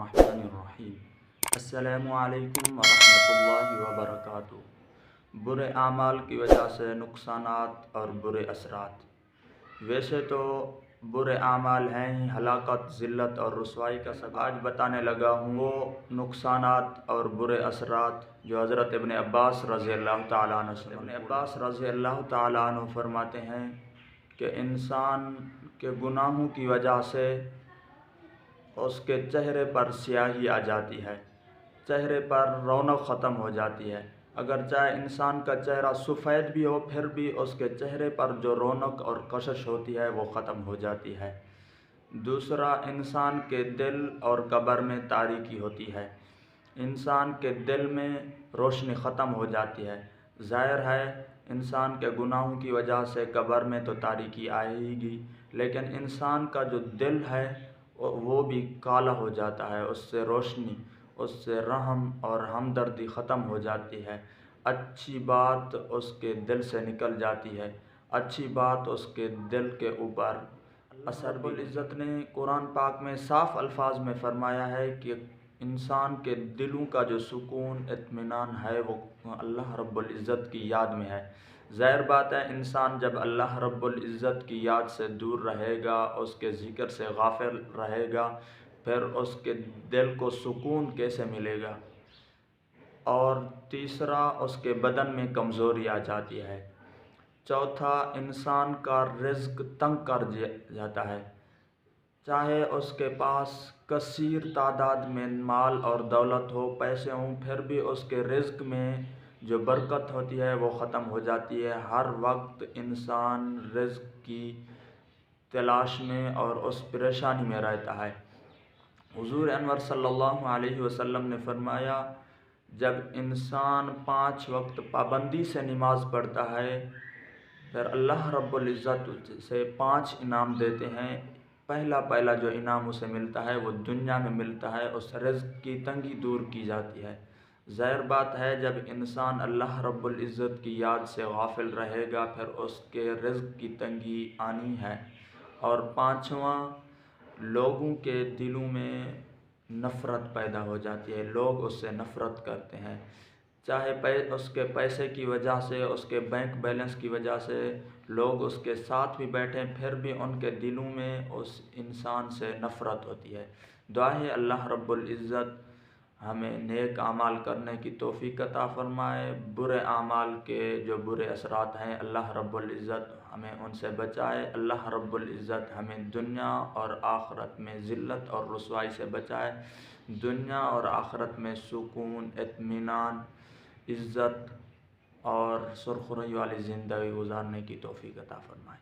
الرحمن الرحیم۔ السلام علیکم ورحمۃ اللہ وبرکاتہ۔ برے اعمال کی وجہ سے نقصانات اور برے اثرات۔ ویسے تو برے اعمال ہیں ہی ہلاکت، ذلت اور رسوائی کا سبب۔ آج بتانے لگا ہوں وہ نقصانات اور برے اثرات جو حضرت ابن عباس رضی اللہ تعالیٰ عنہ سے۔ ابن عباس رضی اللہ تعالیٰ عنہ فرماتے ہیں کہ انسان کے گناہوں کی وجہ سے اس کے چہرے پر سیاہی آ جاتی ہے، چہرے پر رونق ختم ہو جاتی ہے۔ اگر چاہے انسان کا چہرہ سفید بھی ہو پھر بھی اس کے چہرے پر جو رونق اور کشش ہوتی ہے وہ ختم ہو جاتی ہے۔ دوسرا، انسان کے دل اور قبر میں تاریکی ہوتی ہے، انسان کے دل میں روشنی ختم ہو جاتی ہے۔ ظاہر ہے انسان کے گناہوں کی وجہ سے قبر میں تو تاریکی آئے گی، لیکن انسان کا جو دل ہے وہ بھی کالا ہو جاتا ہے، اس سے روشنی، اس سے رحم اور ہمدردی ختم ہو جاتی ہے۔ اچھی بات اس کے دل سے نکل جاتی ہے، اچھی بات اس کے دل کے اوپر اثر بھی۔ رب العزت نے قرآن پاک میں صاف الفاظ میں فرمایا ہے کہ انسان کے دلوں کا جو سکون، اطمینان ہے وہ اللہ رب العزت کی یاد میں ہے۔ ظاہر بات ہے انسان جب اللہ رب العزت کی یاد سے دور رہے گا، اس کے ذکر سے غافل رہے گا، پھر اس کے دل کو سکون کیسے ملے گا؟ اور تیسرا، اس کے بدن میں کمزوری آ جاتی ہے۔ چوتھا، انسان کا رزق تنگ کر جاتا ہے، چاہے اس کے پاس کثیر تعداد میں مال اور دولت ہو، پیسے ہوں، پھر بھی اس کے رزق میں جو برکت ہوتی ہے وہ ختم ہو جاتی ہے۔ ہر وقت انسان رزق کی تلاش میں اور اس پریشانی میں رہتا ہے۔ حضور انور صلی اللہ علیہ وسلم نے فرمایا، جب انسان 5 وقت پابندی سے نماز پڑھتا ہے، پھر اللہ رب العزت سے 5 انعام دیتے ہیں۔ پہلا جو انعام اسے ملتا ہے وہ دنیا میں ملتا ہے، اس رزق کی تنگی دور کی جاتی ہے۔ ظاہر بات ہے جب انسان اللہ رب العزت کی یاد سے غافل رہے گا پھر اس کے رزق کی تنگی آنی ہے۔ اور پانچواں، لوگوں کے دلوں میں نفرت پیدا ہو جاتی ہے، لوگ اس سے نفرت کرتے ہیں، چاہے اس کے پیسے کی وجہ سے، اس کے بینک بیلنس کی وجہ سے لوگ اس کے ساتھ بھی بیٹھیں پھر بھی ان کے دلوں میں اس انسان سے نفرت ہوتی ہے۔ دعا ہے اللہ رب العزت ہمیں نیک اعمال کرنے کی توفیق عطا فرمائے، برے اعمال کے جو برے اثرات ہیں اللہ رب العزت ہمیں ان سے بچائے، اللہ رب العزت ہمیں دنیا اور آخرت میں ذلت اور رسوائی سے بچائے، دنیا اور آخرت میں سکون، اطمینان، عزت اور سرخروئی والی زندگی گزارنے کی توفیق عطا فرمائے۔